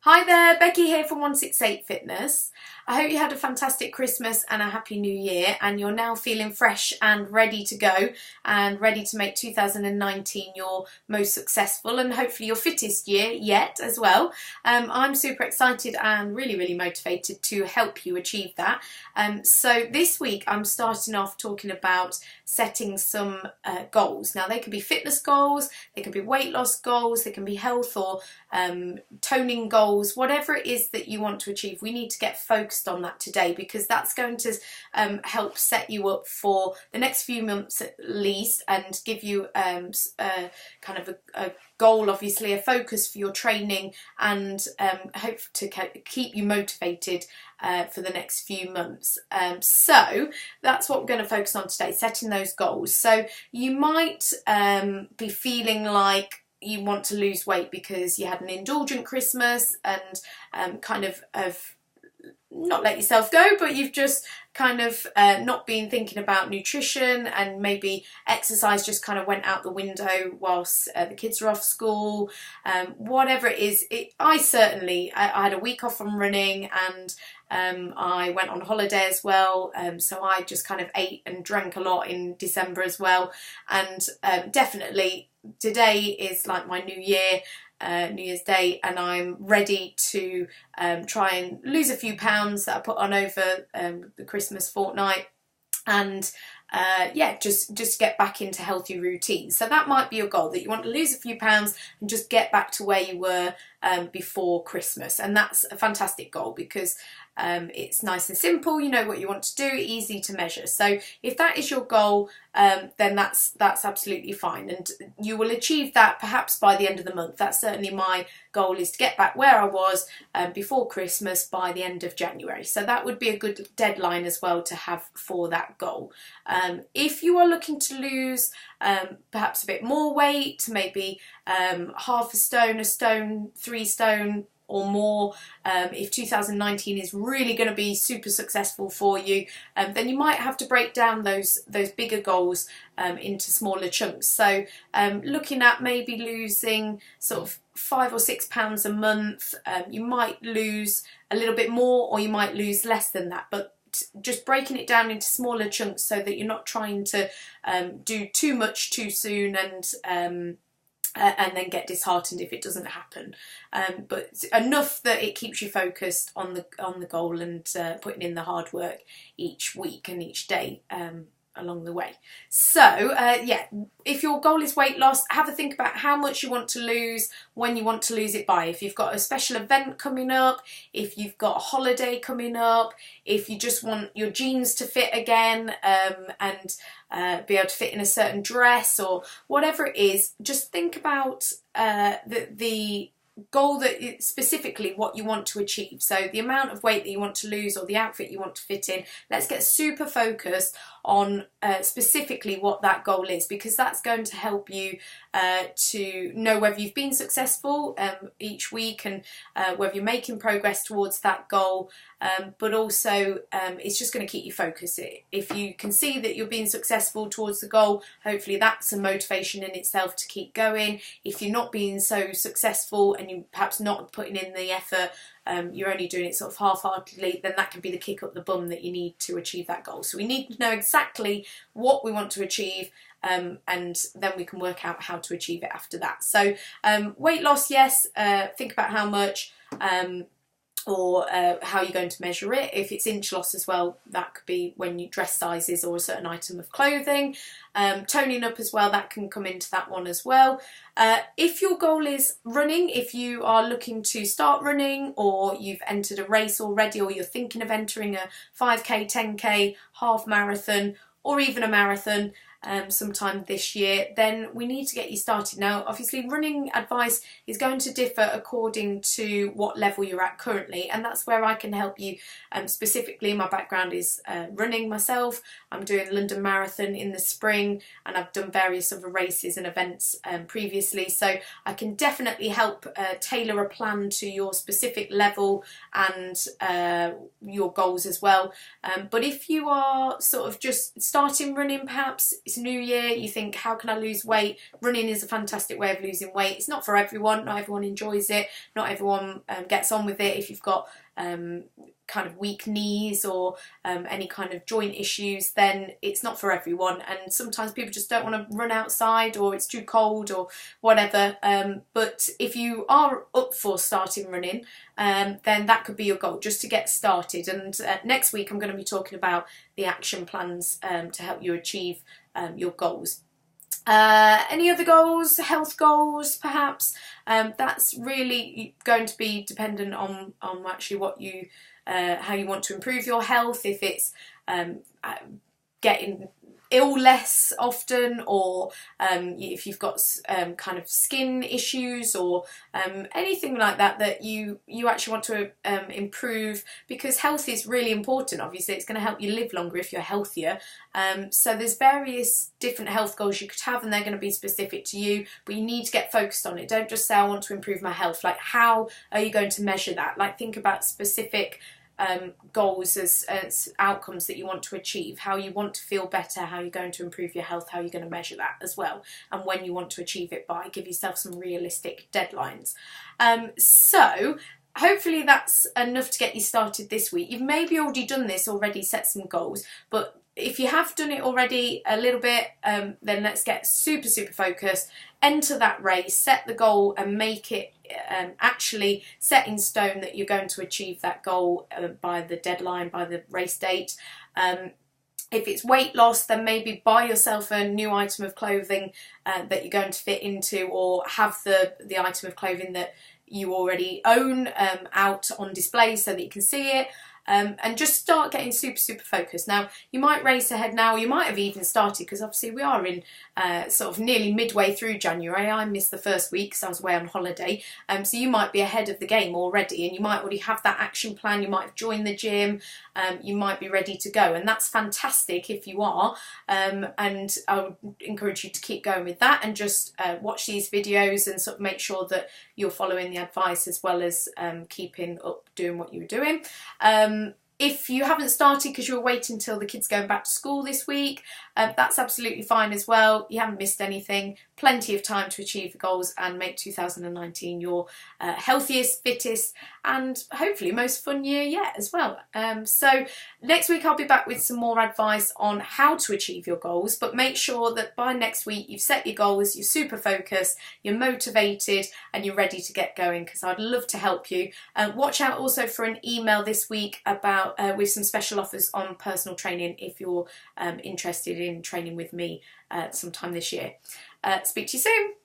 Hi there, Becky here from 168 Fitness. I hope you had a fantastic Christmas and a happy new year and you're now feeling fresh and ready to go and ready to make 2019 your most successful and hopefully your fittest year yet as well. I'm super excited and really motivated to help you achieve that. So this week I'm starting off talking about setting some goals. Now they can be fitness goals, they can be weight loss goals, they can be health or toning goals, whatever it is that you want to achieve. We need to get focused on that today because that's going to help set you up for the next few months at least and give you kind of a goal, obviously a focus for your training and hope to keep you motivated for the next few months. So that's what we're going to focus on today, setting those goals. So you might be feeling like you want to lose weight because you had an indulgent Christmas and kind of not let yourself go, but you've just kind of not been thinking about nutrition and maybe exercise just kind of went out the window whilst the kids are off school. Whatever it is, I had a week off from running and I went on holiday as well, so I just kind of ate and drank a lot in December as well, and definitely today is like my New Year's Day, and I'm ready to try and lose a few pounds that I put on over the Christmas fortnight, and just get back into healthy routines. So that might be your goal, that you want to lose a few pounds and just get back to where you were before Christmas, and that's a fantastic goal because it's nice and simple, you know what you want to do, easy to measure. So if that is your goal, then that's absolutely fine, and you will achieve that perhaps by the end of the month. That's certainly my goal, is to get back where I was before Christmas by the end of January. So that would be a good deadline as well to have for that goal. If you are looking to lose perhaps a bit more weight, maybe half a stone, 3 stone or more, if 2019 is really going to be super successful for you, then you might have to break down those bigger goals into smaller chunks. So looking at maybe losing sort of 5 or 6 pounds a month, you might lose a little bit more or you might lose less than that, but just breaking it down into smaller chunks so that you're not trying to do too much too soon and then get disheartened if it doesn't happen, but enough that it keeps you focused on the goal and putting in the hard work each week and each day along the way. So if your goal is weight loss, have a think about how much you want to lose, when you want to lose it by. If you've got a special event coming up, if you've got a holiday coming up, if you just want your jeans to fit again and be able to fit in a certain dress or whatever it is, just think about the goal, that specifically what you want to achieve. So the amount of weight that you want to lose or the outfit you want to fit in. Let's get super focused on specifically what that goal is, because that's going to help you to know whether you've been successful each week and whether you're making progress towards that goal, but also it's just going to keep you focused. If you can see that you're being successful towards the goal, hopefully that's a motivation in itself to keep going. If you're not being so successful and you're perhaps not putting in the effort, you're only doing it sort of half-heartedly, then that can be the kick up the bum that you need to achieve that goal. So we need to know exactly what we want to achieve, and then we can work out how to achieve it after that. So weight loss, yes, think about how much, or how you're going to measure it. If it's inch loss as well, that could be when you dress sizes or a certain item of clothing. Toning up as well, that can come into that one as well. If your goal is running, if you are looking to start running or you've entered a race already, or you're thinking of entering a 5k, 10k, half marathon or even a marathon sometime this year, then we need to get you started. Now obviously running advice is going to differ according to what level you're at currently, and that's where I can help you. Specifically, my background is running myself. I'm doing London Marathon in the spring and I've done various other races and events previously, so I can definitely help tailor a plan to your specific level and your goals as well. But if you are sort of just starting running, perhaps it's New Year, you think, how can I lose weight? Running is a fantastic way of losing weight. It's not for everyone. Not everyone enjoys it. Not everyone gets on with it. If you've got kind of weak knees or any kind of joint issues, then it's not for everyone, and sometimes people just don't want to run outside, or it's too cold or whatever, but if you are up for starting running, then that could be your goal, just to get started. And next week I'm going to be talking about the action plans to help you achieve your goals. Any other goals, health goals perhaps? That's really going to be dependent on actually what you how you want to improve your health. If it's getting ill less often, or if you've got kind of skin issues, or anything like that that you actually want to improve, because health is really important. Obviously it's going to help you live longer if you're healthier, so there's various different health goals you could have, and they're going to be specific to you, but you need to get focused on it. Don't just say I want to improve my health. Like, how are you going to measure that? Like, think about specific goals as outcomes that you want to achieve, how you want to feel better, how you're going to improve your health, how you're going to measure that as well, and when you want to achieve it by. Give yourself some realistic deadlines. So hopefully that's enough to get you started this week. You've maybe already done this, already set some goals, but if you have done it already a little bit, then let's get super focused, enter that race, set the goal and make it actually set in stone that you're going to achieve that goal by the deadline, by the race date. If it's weight loss, then maybe buy yourself a new item of clothing that you're going to fit into, or have the item of clothing that you already own out on display so that you can see it. And just start getting super focused. Now, you might race ahead now, you might have even started, because obviously we are in sort of nearly midway through January. I missed the first week because I was away on holiday, so you might be ahead of the game already, and you might already have that action plan. You might have joined the gym, you might be ready to go, and that's fantastic if you are, and I would encourage you to keep going with that, and just watch these videos and sort of make sure that you're following the advice, as well as keeping up doing what you were doing. If you haven't started because you were waiting until the kids going back to school this week, that's absolutely fine as well. You haven't missed anything. Plenty of time to achieve the goals and make 2019 your healthiest, fittest, and hopefully most fun year yet as well. So next week I'll be back with some more advice on how to achieve your goals, but make sure that by next week you've set your goals, you're super focused, you're motivated, and you're ready to get going, because I'd love to help you. Watch out also for an email this week about with some special offers on personal training if you're interested in training with me sometime this year. Speak to you soon.